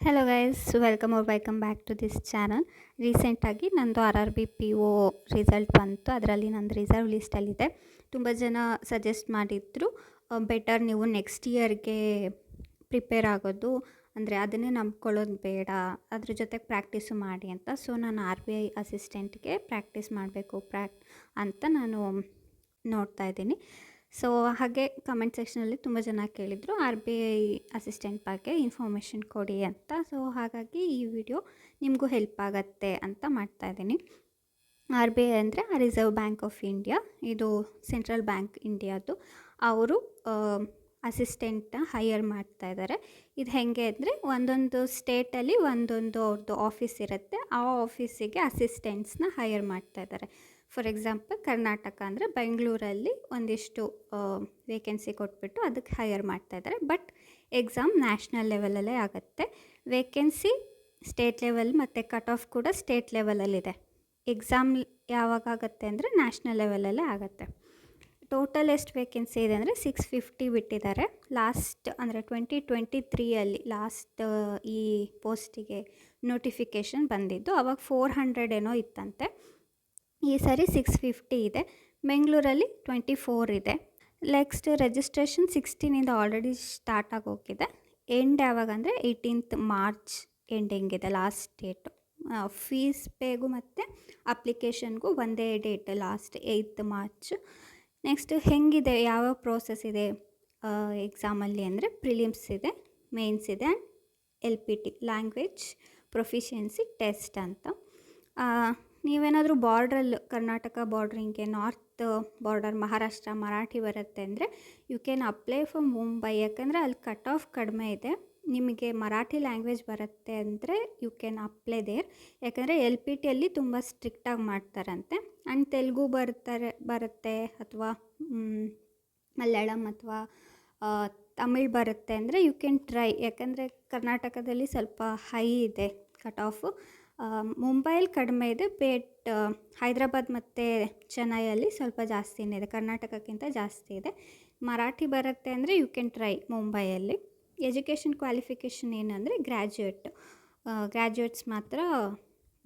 Hello guys, welcome back to this channel. ರೀಸೆಂಟಾಗಿ ನಂದು RRB PO result ಬಂತು. ಅದರಲ್ಲಿ ನಂದು ರಿಸರ್ವ್ ಲಿಸ್ಟಲ್ಲಿದೆ. ತುಂಬ ಜನ ಸಜೆಸ್ಟ್ ಮಾಡಿದ್ರು, ಬೆಟರ್ ನೀವು ನೆಕ್ಸ್ಟ್ ಇಯರ್ಗೆ ಪ್ರಿಪೇರ್ ಆಗೋದು, ಅಂದರೆ ಅದನ್ನೇ ನಂಬ್ಕೊಳ್ಳೋದು ಬೇಡ, ಅದ್ರ ಜೊತೆಗೆ ಪ್ರಾಕ್ಟೀಸು ಮಾಡಿ ಅಂತ. ಸೊ ನಾನು RBI ಅಸಿಸ್ಟೆಂಟ್ಗೆ ಪ್ರಾಕ್ಟೀಸ್ ಮಾಡಬೇಕು ಅಂತ ನಾನು ನೋಡ್ತಾ ಇದ್ದೀನಿ. ಸೊ ಹಾಗೆ ಕಮೆಂಟ್ ಸೆಕ್ಷನಲ್ಲಿ ತುಂಬ ಜನ ಕೇಳಿದರು RBI ಅಸಿಸ್ಟೆಂಟ್ ಬಗ್ಗೆ ಇನ್ಫಾರ್ಮೇಷನ್ ಕೊಡಿ ಅಂತ. ಸೊ ಹಾಗಾಗಿ ಈ ವಿಡಿಯೋ ನಿಮಗೂ ಹೆಲ್ಪ್ ಆಗತ್ತೆ ಅಂತ ಮಾಡ್ತಾಯಿದ್ದೀನಿ. RBI ಅಂದರೆ ರಿಸರ್ವ್ ಬ್ಯಾಂಕ್ ಆಫ್ ಇಂಡಿಯಾ, ಇದು ಸೆಂಟ್ರಲ್ ಬ್ಯಾಂಕ್ ಇಂಡಿಯಾದು. ಅವರು ಅಸಿಸ್ಟೆಂಟ್ನ ಹೈಯರ್ ಮಾಡ್ತಾ ಇದ್ದಾರೆ. ಇದು ಹೇಗೆ ಅಂದರೆ ಒಂದೊಂದು ಸ್ಟೇಟಲ್ಲಿ ಒಂದೊಂದು ಅವ್ರದ್ದು ಆಫೀಸ್ ಇರುತ್ತೆ, ಆ ಆಫೀಸಿಗೆ ಅಸಿಸ್ಟೆಂಟ್ಸ್ನ ಹೈಯರ್ ಮಾಡ್ತಾ ಇದ್ದಾರೆ. ಫಾರ್ ಎಕ್ಸಾಂಪಲ್ ಕರ್ನಾಟಕ ಅಂದರೆ ಬೆಂಗಳೂರಲ್ಲಿ ಒಂದಿಷ್ಟು ವೇಕೆನ್ಸಿ ಕೊಟ್ಬಿಟ್ಟು ಅದಕ್ಕೆ ಹೈಯರ್ ಮಾಡ್ತಾಯಿದ್ದಾರೆ. ಬಟ್ ಎಕ್ಸಾಮ್ ನ್ಯಾಷನಲ್ ಲೆವೆಲಲ್ಲೇ ಆಗುತ್ತೆ. ವೇಕೆನ್ಸಿ ಸ್ಟೇಟ್ ಲೆವೆಲ್ ಮತ್ತು ಕಟ್ ಆಫ್ ಕೂಡ ಸ್ಟೇಟ್ ಲೆವೆಲಲ್ಲಿದೆ. ಎಕ್ಸಾಮ್ ಯಾವಾಗ ಆಗುತ್ತೆ ಅಂದರೆ ನ್ಯಾಷನಲ್ ಲೆವೆಲಲ್ಲೇ ಆಗುತ್ತೆ. ಟೋಟಲ್ ಎಷ್ಟು ವೇಕೆನ್ಸಿ ಇದೆ ಅಂದರೆ 650 ಬಿಟ್ಟಿದ್ದಾರೆ. ಲಾಸ್ಟ್ ಅಂದರೆ 2023 ಲಾಸ್ಟ್ ಈ ಪೋಸ್ಟಿಗೆ ನೋಟಿಫಿಕೇಷನ್ ಬಂದಿದ್ದು. ಆವಾಗ 400 ಏನೋ ಇತ್ತಂತೆ. ಈ ಸರಿ 650 ಇದೆ. ಬೆಂಗಳೂರಲ್ಲಿ 24 ಇದೆ. ನೆಕ್ಸ್ಟ್ ರಿಜಿಸ್ಟ್ರೇಷನ್ 16 ಆಲ್ರೆಡಿ ಸ್ಟಾರ್ಟ್ ಆಗೋಗಿದೆ. ಎಂಡ್ ಯಾವಾಗ ಅಂದರೆ 18 ಮಾರ್ಚ್ ಎಂಡಿಂಗ್ ಇದೆ ಲಾಸ್ಟ್ ಡೇಟು. ಫೀಸ್ ಪೇಗೂ ಮತ್ತು ಅಪ್ಲಿಕೇಶನ್ಗೂ ಒಂದೇ ಡೇಟ್, ಲಾಸ್ಟ್ 8 ಮಾರ್ಚ್. ನೆಕ್ಸ್ಟ್ ಹೆಂಗಿದೆ, ಯಾವ ಪ್ರೋಸೆಸ್ ಇದೆ ಎಕ್ಸಾಮಲ್ಲಿ ಅಂದರೆ ಪ್ರಿಲಿಮ್ಸ್ ಇದೆ, ಮೇನ್ಸ್ ಇದೆ, LPT ಲ್ಯಾಂಗ್ವೇಜ್ ಪ್ರೊಫಿಷಿಯನ್ಸಿ ಟೆಸ್ಟ್ ಅಂತ. ನೀವೇನಾದರೂ ಬಾರ್ಡ್ರಲ್ಲಿ ಕರ್ನಾಟಕ ಬಾರ್ಡ್ರ್, ಹಿಂಗೆ ನಾರ್ತ್ ಬಾರ್ಡರ್ ಮಹಾರಾಷ್ಟ್ರ ಮರಾಠಿ ಬರುತ್ತೆ ಅಂದರೆ you can apply for Mumbai. ಯಾಕಂದರೆ ಅಲ್ಲಿ ಕಟ್ ಆಫ್ ಕಡಿಮೆ ಇದೆ. ನಿಮಗೆ ಮರಾಠಿ ಲ್ಯಾಂಗ್ವೇಜ್ ಬರುತ್ತೆ ಅಂದರೆ ಯು ಕ್ಯಾನ್ ಅಪ್ಲೈ ದೇರ್. ಯಾಕಂದರೆ LPTಯಲ್ಲಿ ತುಂಬ ಸ್ಟ್ರಿಕ್ಟಾಗಿ ಮಾಡ್ತಾರಂತೆ. ಆ್ಯಂಡ್ ತೆಲುಗು ಬರುತ್ತೆ ಅಥವಾ ಮಲಯಾಳಂ ಅಥವಾ ತಮಿಳ್ ಬರುತ್ತೆ ಅಂದರೆ ಯು ಕ್ಯಾನ್ ಟ್ರೈ. ಯಾಕಂದರೆ ಕರ್ನಾಟಕದಲ್ಲಿ ಸ್ವಲ್ಪ ಹೈ ಇದೆ ಕಟ್ ಆಫು. ಮುಂಬೈಯಲ್ಲಿ ಕಡಿಮೆ ಇದೆ, ಬಟ್ ಹೈದ್ರಾಬಾದ್ ಮತ್ತು ಚೆನ್ನೈಯಲ್ಲಿ ಸ್ವಲ್ಪ ಜಾಸ್ತಿನೇ ಇದೆ, ಕರ್ನಾಟಕಕ್ಕಿಂತ ಜಾಸ್ತಿ ಇದೆ. ಮರಾಠಿ ಬರುತ್ತೆ ಅಂದರೆ ಯು ಕ್ಯಾನ್ ಟ್ರೈ ಮುಂಬೈಯಲ್ಲಿ. ಎಜುಕೇಷನ್ ಕ್ವಾಲಿಫಿಕೇಷನ್ ಏನಂದರೆ ಗ್ರ್ಯಾಜುಯೇಟ್ಸ್ ಮಾತ್ರ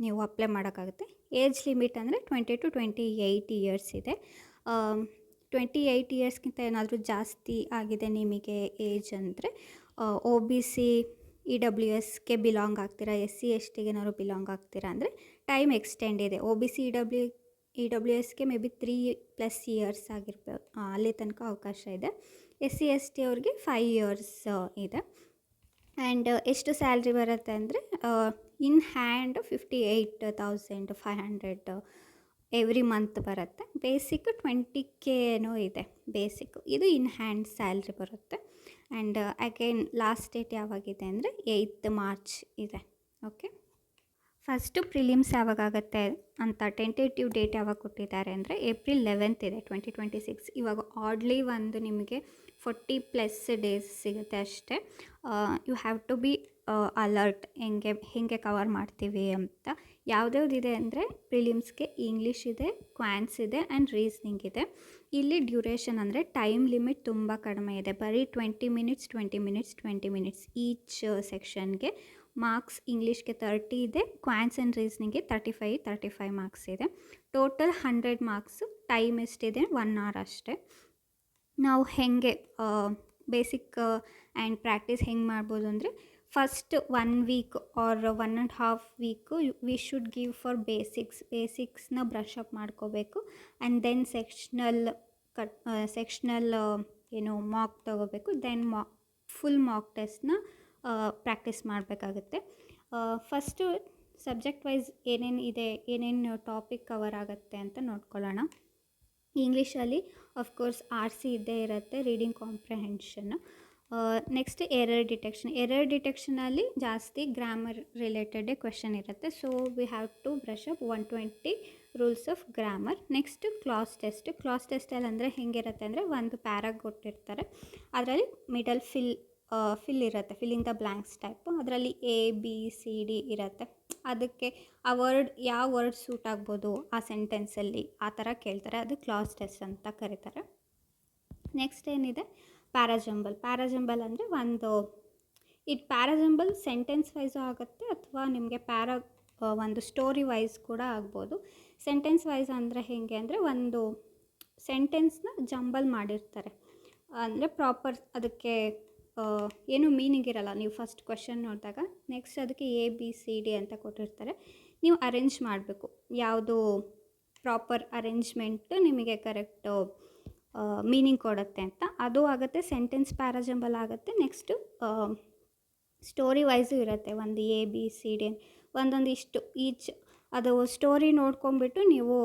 ನೀವು ಅಪ್ಲೈ ಮಾಡೋಕ್ಕಾಗುತ್ತೆ. ಏಜ್ ಲಿಮಿಟ್ ಅಂದರೆ 20 to 28 ಇಯರ್ಸ್ ಇದೆ. 28 ಇಯರ್ಸ್ಗಿಂತ ಏನಾದರೂ ಜಾಸ್ತಿ ಆಗಿದೆ ನಿಮಗೆ ಏಜ್ ಅಂದರೆ OBC EWSಗೆ ಬಿಲಾಂಗ್ ಆಗ್ತೀರಾ, SC STಗೆ ಏನಾದ್ರು ಬಿಲಾಂಗ್ ಆಗ್ತೀರಾ ಅಂದರೆ ಟೈಮ್ ಎಕ್ಸ್ಟೆಂಡ್ ಇದೆ. OBC EWSಗೆ ಮೇ ಬಿ 3+ ಇಯರ್ಸ್ ಆಗಿರ್ಬೋದು, ಅಲ್ಲಿ ತನಕ ಅವಕಾಶ ಇದೆ. SC ST ಅವ್ರಿಗೆ 5 ಇಯರ್ಸ್ ಇದೆ. ಆ್ಯಂಡ್ ಎಷ್ಟು ಸ್ಯಾಲ್ರಿ ಬರುತ್ತೆ ಅಂದರೆ ಇನ್ ಹ್ಯಾಂಡ್ 58,500 ಎವ್ರಿ ಮಂತ್ ಬರುತ್ತೆ. ಬೇಸಿಕ್ 20K ಏನೋ ಇದೆ ಬೇಸಿಕ್. ಇದು ಇನ್ ಹ್ಯಾಂಡ್ ಸ್ಯಾಲ್ರಿ ಬರುತ್ತೆ. ಆ್ಯಂಡ್ ಅಗೇನ್ ಲಾಸ್ಟ್ ಡೇಟ್ ಯಾವಾಗಿದೆ ಅಂದರೆ 8 ಮಾರ್ಚ್ ಇದೆ. ಓಕೆ, ಫಸ್ಟು ಪ್ರಿಲಿಮ್ಸ್ ಯಾವಾಗುತ್ತೆ ಅಂತ ಟೆಂಟೇಟಿವ್ ಡೇಟ್ ಯಾವಾಗ ಕೊಟ್ಟಿದ್ದಾರೆ ಅಂದರೆ April 11 ಇದೆ 2026. ಇವಾಗ ಆಡ್ಲಿ ಒಂದು ನಿಮಗೆ 40+ ಡೇಸ್ ಸಿಗುತ್ತೆ ಅಷ್ಟೇ. You have to be alert, ಹೇಗೆ ಕವರ್ ಮಾಡ್ತೀವಿ ಅಂತ. ಯಾವುದ್ಯಾವುದಿದೆ ಅಂದರೆ ಪ್ರಿಲಿಮ್ಸ್ಗೆ ಇಂಗ್ಲೀಷ್ ಇದೆ, ಕ್ವಾನ್ಸ್ ಇದೆ ಆ್ಯಂಡ್ ರೀಸ್ನಿಂಗ್ ಇದೆ. ಇಲ್ಲಿ ಡ್ಯೂರೇಷನ್ ಅಂದರೆ ಟೈಮ್ ಲಿಮಿಟ್ ತುಂಬ ಕಡಿಮೆ ಇದೆ, ಬರೀ 20 ಮಿನಿಟ್ಸ್ ಈಚ್ ಸೆಕ್ಷನ್ಗೆ. ಮಾರ್ಕ್ಸ್ ಇಂಗ್ಲೀಷ್ಗೆ 30 ಇದೆ, ಕ್ವಾನ್ಸ್ ಆ್ಯಂಡ್ ರೀಸ್ನಿಂಗ್ಗೆ 35 ಮಾರ್ಕ್ಸ್ ಇದೆ. Total 100 marks. ಟೈಮ್ ಎಷ್ಟಿದೆ 1 hour ಅಷ್ಟೇ. ನಾವು ಹೇಗೆ ಬೇಸಿಕ್ ಆ್ಯಂಡ್ ಪ್ರಾಕ್ಟೀಸ್ ಹೆಂಗೆ ಮಾಡ್ಬೋದು ಅಂದರೆ first 1 week or 1.5 week we should give for ಬೇಸಿಕ್ಸ್ನ ಬ್ರಷ್ ಅಪ್ ಮಾಡ್ಕೋಬೇಕು. ಆ್ಯಂಡ್ ದೆನ್ ಸೆಕ್ಷನಲ್ ಏನು ಮಾಕ್ ತೊಗೋಬೇಕು. ದೆನ್ ಫುಲ್ ಮಾಕ್ ಟೆಸ್ಟ್ನ ಪ್ರಾಕ್ಟೀಸ್ ಮಾಡಬೇಕಾಗುತ್ತೆ. ಫಸ್ಟು ಸಬ್ಜೆಕ್ಟ್ ವೈಸ್ ಏನೇನು ಟಾಪಿಕ್ ಕವರ್ ಆಗುತ್ತೆ ಅಂತ ನೋಡ್ಕೊಳ್ಳೋಣ. ಇಂಗ್ಲೀಷಲ್ಲಿ ಅಫ್ಕೋರ್ಸ್ RC ಇದ್ದೇ ಇರುತ್ತೆ, ರೀಡಿಂಗ್ ಕಾಂಪ್ರಿಹೆನ್ಷನ್. ನೆಕ್ಸ್ಟ್ ಎರರ್ ಡಿಟೆಕ್ಷನಲ್ಲಿ ಜಾಸ್ತಿ ಗ್ರಾಮರ್ ರಿಲೇಟೆಡೇ ಕ್ವೆಶನ್ ಇರುತ್ತೆ. So we have to brush up 120 rules of grammar. Next class ಟೆಸ್ಟಲ್ಲಿ ಅಂದರೆ ಹೆಂಗಿರುತ್ತೆ ಅಂದರೆ ಒಂದು ಪ್ಯಾರಾಗ್ ಕೊಟ್ಟಿರ್ತಾರೆ, ಅದರಲ್ಲಿ ಮಿಡಲ್ ಫಿಲ್ ಇರುತ್ತೆ, ಫಿಲ್ಲಿಂಗ್ ದ ಬ್ಲ್ಯಾಂಕ್ಸ್ ಟೈಪು. ಅದರಲ್ಲಿ ABCD ಇರುತ್ತೆ. ಅದಕ್ಕೆ ಆ ಯಾವ ವರ್ಡ್ ಸೂಟ್ ಆಗ್ಬೋದು ಆ ಸೆಂಟೆನ್ಸಲ್ಲಿ, ಆ ಥರ ಕೇಳ್ತಾರೆ. ಅದು ಕ್ಲಾಸ್ ಟೆಸ್ಟ್ ಅಂತ ಕರೀತಾರೆ. ನೆಕ್ಸ್ಟ್ ಏನಿದೆ ಪ್ಯಾರಾಜಂಬಲ್ ಅಂದರೆ ಒಂದು ಇದು ಪ್ಯಾರಾಜಂಬಲ್ ಸೆಂಟೆನ್ಸ್ ವೈಸು ಆಗುತ್ತೆ ಅಥವಾ ನಿಮಗೆ ಒಂದು ಸ್ಟೋರಿ ವೈಸ್ ಕೂಡ ಆಗ್ಬೋದು. ಸೆಂಟೆನ್ಸ್ ವೈಸ್ ಅಂದರೆ ಹೇಗೆ ಅಂದರೆ ಒಂದು ಸೆಂಟೆನ್ಸ್ನ ಜಂಬಲ್ ಮಾಡಿರ್ತಾರೆ, ಅಂದರೆ ಪ್ರಾಪರ್ ಅದಕ್ಕೆ ಏನೂ ಮೀನಿಂಗ್ ಇರಲ್ಲ. ನೀವು ಫಸ್ಟ್ ಕ್ವೆಶ್ಚನ್ ನೋಡಿದಾಗ ನೆಕ್ಸ್ಟ್ ಅದಕ್ಕೆ ABCD ಅಂತ ಕೊಟ್ಟಿರ್ತಾರೆ, ನೀವು ಅರೇಂಜ್ ಮಾಡಬೇಕು ಯಾವುದು ಪ್ರಾಪರ್ ಅರೇಂಜ್ಮೆಂಟ್ ನಿಮಗೆ ಕರೆಕ್ಟು ಮೀನಿಂಗ್ ಕೊಡುತ್ತೆ ಅಂತ. ಅದು ಆಗುತ್ತೆ, ಸೆಂಟೆನ್ಸ್ ಪ್ಯಾರಾಜಂಬಲ್ ಆಗುತ್ತೆ. ನೆಕ್ಸ್ಟು ಸ್ಟೋರಿ ವೈಸು ಇರುತ್ತೆ, ಒಂದು ABCD ಒಂದೊಂದು ಇಷ್ಟು ಈಚ್. ಅದು ಸ್ಟೋರಿ ನೋಡ್ಕೊಂಬಿಟ್ಟು ನೀವು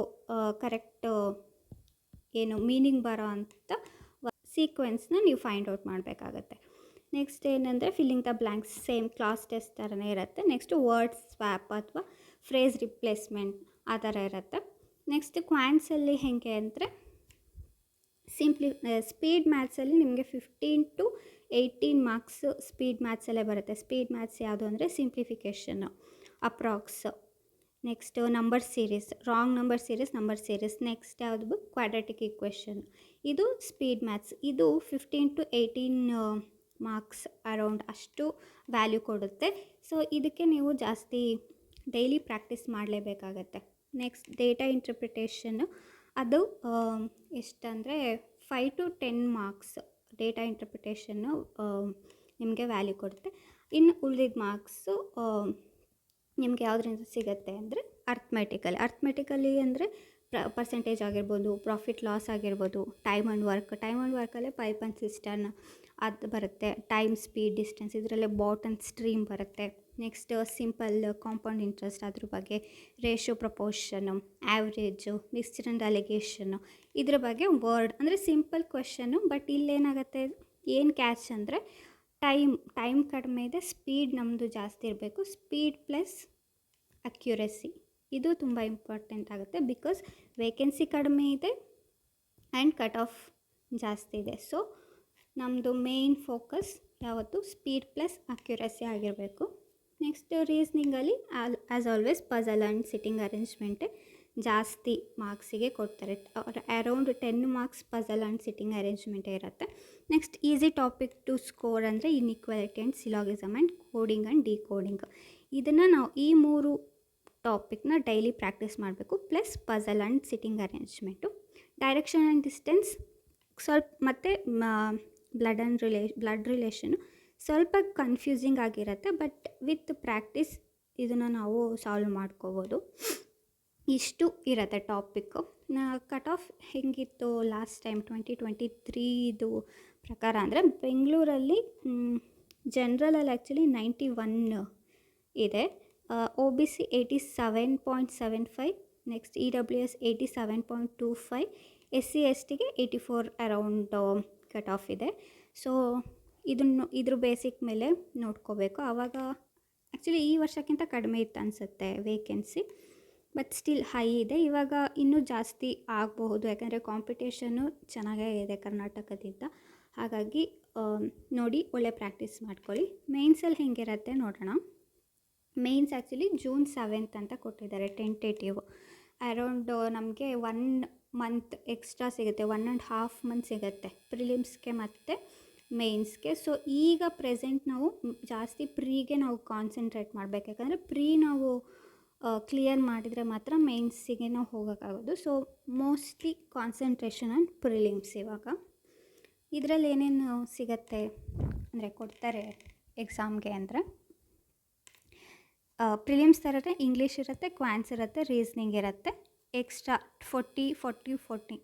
ಕರೆಕ್ಟ್ ಏನು ಮೀನಿಂಗ್ ಬರೋ ಅಂಥ ಸೀಕ್ವೆನ್ಸ್ನ ನೀವು ಫೈಂಡ್ ಔಟ್ ಮಾಡಬೇಕಾಗತ್ತೆ. ನೆಕ್ಸ್ಟ್ ಏನಂದರೆ filling the blanks, same class test ಥರನೇ ಇರುತ್ತೆ. ನೆಕ್ಸ್ಟು ವರ್ಡ್ ಸ್ವ್ಯಾಪ್ ಅಥವಾ ಫ್ರೇಸ್ ರಿಪ್ಲೇಸ್ಮೆಂಟ್ ಆ ಥರ ಇರುತ್ತೆ. ನೆಕ್ಸ್ಟ್ ಕ್ವಾಂಟ್ಸಲ್ಲಿ ಹೇಗೆ ಅಂದರೆ ಸ್ಪೀಡ್ ಮ್ಯಾಥ್ಸಲ್ಲಿ ನಿಮಗೆ 15 to 18 ಮಾರ್ಕ್ಸ್ ಸ್ಪೀಡ್ ಮ್ಯಾಥ್ಸಲ್ಲೇ ಬರುತ್ತೆ. ಸ್ಪೀಡ್ ಮ್ಯಾಥ್ಸ್ ಯಾವುದು ಅಂದರೆ simplification, approx, next number series, wrong number series, next ಯಾವುದು ಕ್ವಾಡ್ರಾಟಿಕ್ ಈಕ್ವೇಷನ್. ಇದು ಸ್ಪೀಡ್ ಮ್ಯಾಥ್ಸ್. ಇದು 15 to 18 ಮಾರ್ಕ್ಸ್ ಅರೌಂಡ್ ಅಷ್ಟು ವ್ಯಾಲ್ಯೂ ಕೊಡುತ್ತೆ. ಸೊ ಇದಕ್ಕೆ ನೀವು ಜಾಸ್ತಿ ಡೈಲಿ ಪ್ರಾಕ್ಟೀಸ್ ಮಾಡಲೇಬೇಕಾಗತ್ತೆ. ನೆಕ್ಸ್ಟ್ ಡೇಟಾ ಇಂಟರ್ಪ್ರಿಟೇಷನ್ನು, ಅದು ಎಷ್ಟಂದರೆ 5 to 10 ಮಾರ್ಕ್ಸ್ ಡೇಟಾ ಇಂಟರ್ಪ್ರಿಟೇಷನ್ನು ನಿಮಗೆ ವ್ಯಾಲ್ಯೂ ಕೊಡುತ್ತೆ. ಇನ್ನು ಉಳಿದಿದ್ದ ಮಾರ್ಕ್ಸು ನಿಮಗೆ ಯಾವುದರಿಂದ ಸಿಗುತ್ತೆ ಅಂದರೆ ಅರ್ಥಮೆಟಿಕಲಿ ಅಂದರೆ ಪರ್ಸೆಂಟೇಜ್ ಆಗಿರ್ಬೋದು, ಪ್ರಾಫಿಟ್ ಲಾಸ್ ಆಗಿರ್ಬೋದು, ಟೈಮ್ ಆ್ಯಂಡ್ ವರ್ಕಲ್ಲೇ ಪೈಪ್ ಆ್ಯಂಡ್ ಸಿಸ್ಟರ್ನ್ ಅದು ಬರುತ್ತೆ. ಟೈಮ್, ಸ್ಪೀಡ್, ಡಿಸ್ಟೆನ್ಸ್ ಇದರಲ್ಲೇ ಬಾಟ್ ಆ್ಯಂಡ್ ಸ್ಟ್ರೀಮ್ ಬರುತ್ತೆ. ನೆಕ್ಸ್ಟ್ ಸಿಂಪಲ್ ಕಾಂಪೌಂಡ್ ಇಂಟ್ರೆಸ್ಟ್, ಅದ್ರ ಬಗ್ಗೆ ratio, proportion, average, mixture and alligation, ಇದ್ರ ಬಗ್ಗೆ ವರ್ಡ್ ಅಂದರೆ ಸಿಂಪಲ್ ಕ್ವೆಶ್ಚನ್ನು. ಬಟ್ ಇಲ್ಲೇನಾಗುತ್ತೆ, ಏನು ಕ್ಯಾಚ್ ಅಂದರೆ ಟೈಮ್ ಕಡಿಮೆ ಇದೆ, ಸ್ಪೀಡ್ ನಮ್ಮದು ಜಾಸ್ತಿ ಇರಬೇಕು. ಸ್ಪೀಡ್ ಪ್ಲಸ್ ಅಕ್ಯುರೆಸಿ ಇದು ತುಂಬ ಇಂಪಾರ್ಟೆಂಟ್ ಆಗುತ್ತೆ, ಬಿಕಾಸ್ ವೇಕೆನ್ಸಿ ಕಡಿಮೆ ಇದೆ ಆ್ಯಂಡ್ ಕಟ್ ಆಫ್ ಜಾಸ್ತಿ ಇದೆ. ಸೊ ನಮ್ಮದು ಮೇನ್ ಫೋಕಸ್ ಯಾವತ್ತು ಸ್ಪೀಡ್ ಪ್ಲಸ್ ಅಕ್ಯುರೆಸಿ ಆಗಿರಬೇಕು. ನೆಕ್ಸ್ಟ್ ರೀಸ್ನಿಂಗಲ್ಲಿ as always puzzle and sitting ಅರೇಂಜ್ಮೆಂಟೇ ಜಾಸ್ತಿ ಮಾರ್ಕ್ಸಿಗೆ ಕೊಡ್ತಾರೆ. Around 10 marks puzzle and sitting ಅರೇಂಜ್ಮೆಂಟೇ ಇರುತ್ತೆ. Next easy topic to score ಅಂದರೆ inequality and syllogism and coding and decoding. ಇದನ್ನು ನಾವು ಈ 3 ಟಾಪಿಕ್ನ ಡೈಲಿ ಪ್ರಾಕ್ಟೀಸ್ ಮಾಡಬೇಕು. Plus puzzle and sitting arrangement, direction and distance ಸ್ವಲ್ಪ, ಮತ್ತು ಬ್ಲಡ್ ರಿಲೇಷನ್ನು ಸ್ವಲ್ಪ ಕನ್ಫ್ಯೂಸಿಂಗ್ ಆಗಿರುತ್ತೆ. ಬಟ್ ವಿತ್ ಪ್ರಾಕ್ಟೀಸ್ ಇದನ್ನು ನಾವು ಸಾಲ್ವ್ ಮಾಡ್ಕೋಬೋದು. ಇಷ್ಟು ಇರುತ್ತೆ ಟಾಪಿಕ್ಕು. ಕಟ್ ಆಫ್ ಹೆಂಗಿತ್ತು ಲಾಸ್ಟ್ ಟೈಮ್ 2023 ಪ್ರಕಾರ ಅಂದರೆ ಬೆಂಗಳೂರಲ್ಲಿ ಜನರಲಲ್ಲಿ ಆ್ಯಕ್ಚುಲಿ 91 ಇದೆ, OBC 87.75, next EWS 87.25, SC STಗೆ 84 around cut off ಇದೆ. ಸೊ ಇದ್ರ ಬೇಸಿಕ್ ಮೇಲೆ ನೋಡ್ಕೋಬೇಕು. ಆವಾಗ ಆ್ಯಕ್ಚುಲಿ ಈ ವರ್ಷಕ್ಕಿಂತ ಕಡಿಮೆ ಇತ್ತು ಅನಿಸುತ್ತೆ ವೇಕೆನ್ಸಿ, ಬಟ್ ಸ್ಟಿಲ್ ಹೈ ಇದೆ. ಇವಾಗ ಇನ್ನೂ ಜಾಸ್ತಿ ಆಗಬಹುದು, ಯಾಕಂದರೆ ಕಾಂಪಿಟೇಷನ್ನು ಚೆನ್ನಾಗೇ ಇದೆ ಕರ್ನಾಟಕದಿಂದ. ಹಾಗಾಗಿ ನೋಡಿ ಒಳ್ಳೆ ಪ್ರಾಕ್ಟೀಸ್ ಮಾಡ್ಕೊಳ್ಳಿ. ಮೇನ್ಸಲ್ಲಿ ಹೆಂಗಿರುತ್ತೆ ನೋಡೋಣ. ಮೇನ್ಸ್ ಆ್ಯಕ್ಚುಲಿ June 7 ಅಂತ ಕೊಟ್ಟಿದ್ದಾರೆ ಟೆಂಟೇಟಿವ್. ಅರೌಂಡ್ ನಮಗೆ 1 ಮಂತ್ ಎಕ್ಸ್ಟ್ರಾ ಸಿಗುತ್ತೆ, 1.5 ಮಂತ್ ಸಿಗುತ್ತೆ ಪ್ರಿಲಿಮ್ಸ್ಗೆ ಮತ್ತು ಮೇನ್ಸ್ಗೆ. ಸೊ ಈಗ ಪ್ರೆಸೆಂಟ್ ನಾವು ಜಾಸ್ತಿ ಪ್ರೀಗೆ ನಾವು ಕಾನ್ಸಂಟ್ರೇಟ್ ಮಾಡಬೇಕು, ಯಾಕಂದರೆ ಪ್ರೀ ನಾವು ಕ್ಲಿಯರ್ ಮಾಡಿದರೆ ಮಾತ್ರ ಮೇನ್ಸಿಗೆ ನಾವು ಹೋಗೋಕ್ಕಾಗೋದು. So mostly concentration on prelims. ಇವಾಗ ಇದರಲ್ಲಿ ಏನೇನು ಸಿಗುತ್ತೆ ಅಂದರೆ ಕೊಡ್ತಾರೆ ಎಕ್ಸಾಮ್ಗೆ ಅಂದರೆ, ಪ್ರಿಲಿಮ್ಸ್ ಥರನೇ ಇಂಗ್ಲೀಷ್ ಇರುತ್ತೆ, ಕ್ವಾನ್ಸ್ ಇರುತ್ತೆ, ರೀಸ್ನಿಂಗ್ ಇರುತ್ತೆ, extra 40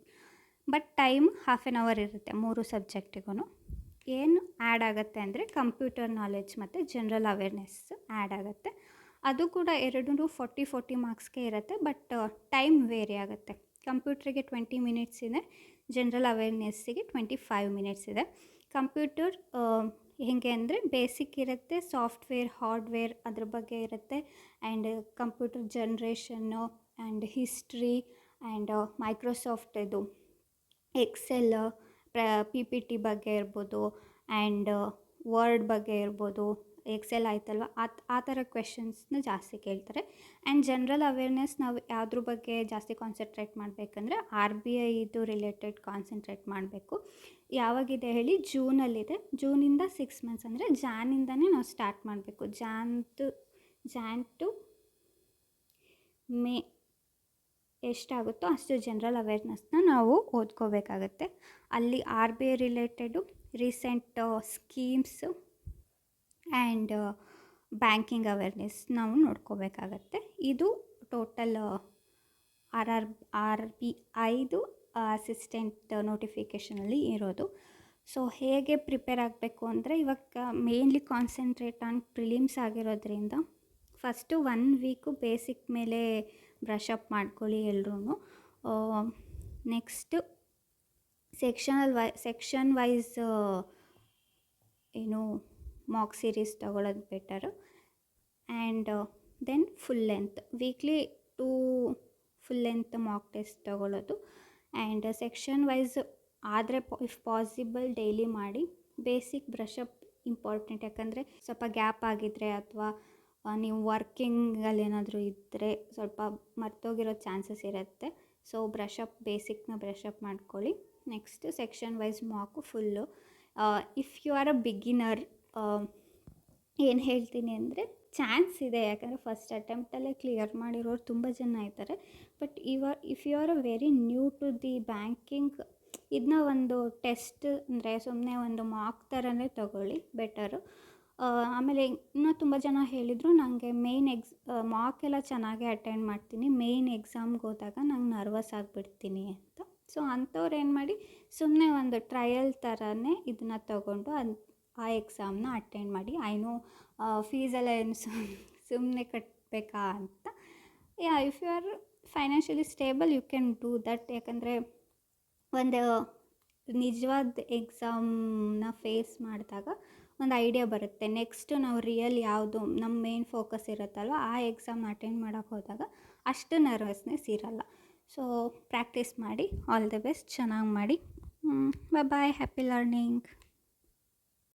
but time half an hour ಇರುತ್ತೆ 3 ಸಬ್ಜೆಕ್ಟಿಗೂ. ಏನು ಆ್ಯಡ್ ಆಗುತ್ತೆ ಅಂದರೆ ಕಂಪ್ಯೂಟರ್ ನಾಲೆಡ್ಜ್ ಮತ್ತು ಜನರಲ್ ಅವೇರ್ನೆಸ್ ಆ್ಯಡ್ ಆಗುತ್ತೆ. ಅದು ಕೂಡ 40 ಮಾರ್ಕ್ಸ್ಗೆ ಇರುತ್ತೆ, ಬಟ್ ಟೈಮ್ ವೇರಿ ಆಗುತ್ತೆ. ಕಂಪ್ಯೂಟ್ರಿಗೆ 20 ಮಿನಿಟ್ಸ್ ಇದೆ, ಜನರಲ್ ಅವೇರ್ನೆಸ್ಸಿಗೆ 25 ಮಿನಿಟ್ಸ್ ಇದೆ. ಕಂಪ್ಯೂಟರ್ ಹೇಗೆ ಅಂದರೆ ಬೇಸಿಕ್ ಇರುತ್ತೆ, ಸಾಫ್ಟ್ವೇರ್, ಹಾರ್ಡ್ವೇರ್ ಅದ್ರ ಬಗ್ಗೆ ಇರುತ್ತೆ, and computer generation and history and Microsoft ಇದು ಎಕ್ಸೆಲ್, PPT ಬಗ್ಗೆ ಇರ್ಬೋದು, ಆ್ಯಂಡ್ ವರ್ಡ್ ಬಗ್ಗೆ ಇರ್ಬೋದು, ಎಕ್ಸೆಲ್ ಆಯ್ತಲ್ವ ಆ ಥರ ಕ್ವೆಶನ್ಸ್ನ ಜಾಸ್ತಿ ಕೇಳ್ತಾರೆ. ಆ್ಯಂಡ್ ಜನರಲ್ ಅವೇರ್ನೆಸ್ ನಾವು ಯಾವುದ್ರ ಬಗ್ಗೆ ಜಾಸ್ತಿ ಕಾನ್ಸಂಟ್ರೇಟ್ ಮಾಡಬೇಕಂದ್ರೆ RBI ರಿಲೇಟೆಡ್ ಕಾನ್ಸಂಟ್ರೇಟ್ ಮಾಡಬೇಕು. ಯಾವಾಗಿದೆ ಹೇಳಿ, ಜೂನಲ್ಲಿದೆ. ಜೂನಿಂದ 6 ಮಂತ್ಸ್ ಅಂದರೆ ಜಾನಿಂದನೇ ನಾವು ಸ್ಟಾರ್ಟ್ ಮಾಡಬೇಕು. ಜಾನ್ ಟು ಮೇ ಎಷ್ಟಾಗುತ್ತೋ ಅಷ್ಟು ಜನರಲ್ ಅವೇರ್ನೆಸ್ನ ನಾವು ಓದ್ಕೋಬೇಕಾಗತ್ತೆ. ಅಲ್ಲಿ RBI related recent schemes and banking awareness ನಾವು ನೋಡ್ಕೋಬೇಕಾಗತ್ತೆ. ಇದು ಟೋಟಲ್ RBIದು ಅಸಿಸ್ಟೆಂಟ್ ನೋಟಿಫಿಕೇಷನಲ್ಲಿ ಇರೋದು. ಸೊ ಹೇಗೆ ಪ್ರಿಪೇರ್ ಆಗಬೇಕು ಅಂದರೆ, ಇವಾಗ ಮೇನ್ಲಿ ಕಾನ್ಸಂಟ್ರೇಟ್ ಆನ್ ಪ್ರಿಲಿಮ್ಸ್ ಆಗಿರೋದ್ರಿಂದ ಫಸ್ಟು 1 ವೀಕು ಬೇಸಿಕ್ ಮೇಲೆ ಬ್ರಷ್ ಅಪ್ ಮಾಡ್ಕೊಳ್ಳಿ ಎಲ್ರೂ. ನೆಕ್ಸ್ಟು ಸೆಕ್ಷನ್ ವೈಸ್ ಏನು ಮಾಕ್ ಸೀರೀಸ್ ತೊಗೊಳ್ಳೋದು better. And then full length weekly 2 full length mock test ತೊಗೊಳ್ಳೋದು. ಆ್ಯಂಡ್ ಸೆಕ್ಷನ್ ವೈಸ್ ಆದರೆ ಇಫ್ ಪಾಸಿಬಲ್ ಡೈಲಿ ಮಾಡಿ. ಬೇಸಿಕ್ ಬ್ರಷಪ್ ಇಂಪಾರ್ಟೆಂಟ್, ಯಾಕಂದರೆ ಸ್ವಲ್ಪ ಗ್ಯಾಪ್ ಆಗಿದ್ದರೆ ಅಥವಾ ನೀವು ವರ್ಕಿಂಗಲ್ಲಿ ಏನಾದರೂ ಇದ್ದರೆ ಸ್ವಲ್ಪ ಮರ್ತೋಗಿರೋ ಚಾನ್ಸಸ್ ಇರುತ್ತೆ. ಸೊ ಬೇಸಿಕ್ನ ಬ್ರಷಪ್ ಮಾಡ್ಕೊಳ್ಳಿ. Next section wise mock full. If you are a beginner, ಏನು ಹೇಳ್ತೀನಿ ಅಂದರೆ, ಚಾನ್ಸ್ ಇದೆ, ಯಾಕಂದರೆ ಫಸ್ಟ್ ಅಟೆಂಪ್ಟಲ್ಲೇ ಕ್ಲಿಯರ್ ಮಾಡಿರೋರು ತುಂಬ ಜನ ಇದ್ದಾರೆ. But if you are a very new to the banking, ಇದನ್ನ ಒಂದು ಟೆಸ್ಟ್ ಅಂದರೆ ಸುಮ್ಮನೆ ಒಂದು ಮಾಕ್ ಥರನೇ ತೊಗೊಳ್ಳಿ, ಬೆಟರು. ಆಮೇಲೆ ಇನ್ನೂ ತುಂಬ ಜನ ಹೇಳಿದರು, ನನಗೆ ಮಾಕ್ ಎಲ್ಲ ಚೆನ್ನಾಗೇ ಅಟೆಂಡ್ ಮಾಡ್ತೀನಿ, ಮೇಯ್ನ್ ಎಕ್ಸಾಮ್ಗೆ ಹೋದಾಗ ನಂಗೆ ನರ್ವಸ್ ಆಗಿಬಿಡ್ತೀನಿ ಅಂತ. ಸೊ ಅಂಥವ್ರು ಏನು ಮಾಡಿ, ಸುಮ್ಮನೆ ಒಂದು ಟ್ರಯಲ್ ಥರನೇ ಇದನ್ನ ತೊಗೊಂಡು ಆ ಎಕ್ಸಾಮ್ನ ಅಟೆಂಡ್ ಮಾಡಿ. ಐನೋ ಫೀಸೆಲ್ಲ ಏನು ಸುಮ್ಮನೆ ಕಟ್ಟಬೇಕಾ ಅಂತ. If you are financially stable you can do that. ಯಾಕಂದರೆ ಒಂದು ನಿಜವಾದ ಎಕ್ಸಾಮ್ನ ಫೇಸ್ ಮಾಡಿದಾಗ ಒಂದು ಐಡಿಯಾ ಬರುತ್ತೆ. ನೆಕ್ಸ್ಟ್ ನಾವು ರಿಯಲ್ ಯಾವುದು ನಮ್ಮ ಮೇನ್ ಫೋಕಸ್ ಇರುತ್ತಲ್ವ, ಆ ಎಕ್ಸಾಮ್ನ ಅಟೆಂಡ್ ಮಾಡೋಕ್ಕೆ ಹೋದಾಗ ಅಷ್ಟು ನರ್ವಸ್ನೆಸ್ ಇರಲ್ಲ. ಸೊ ಪ್ರಾಕ್ಟೀಸ್ ಮಾಡಿ. ಆಲ್ ದಿ ಬೆಸ್ಟ್, ಚೆನ್ನಾಗಿ ಮಾಡಿ. ಬಾಯ್, ಹ್ಯಾಪಿ ಲರ್ನಿಂಗ್.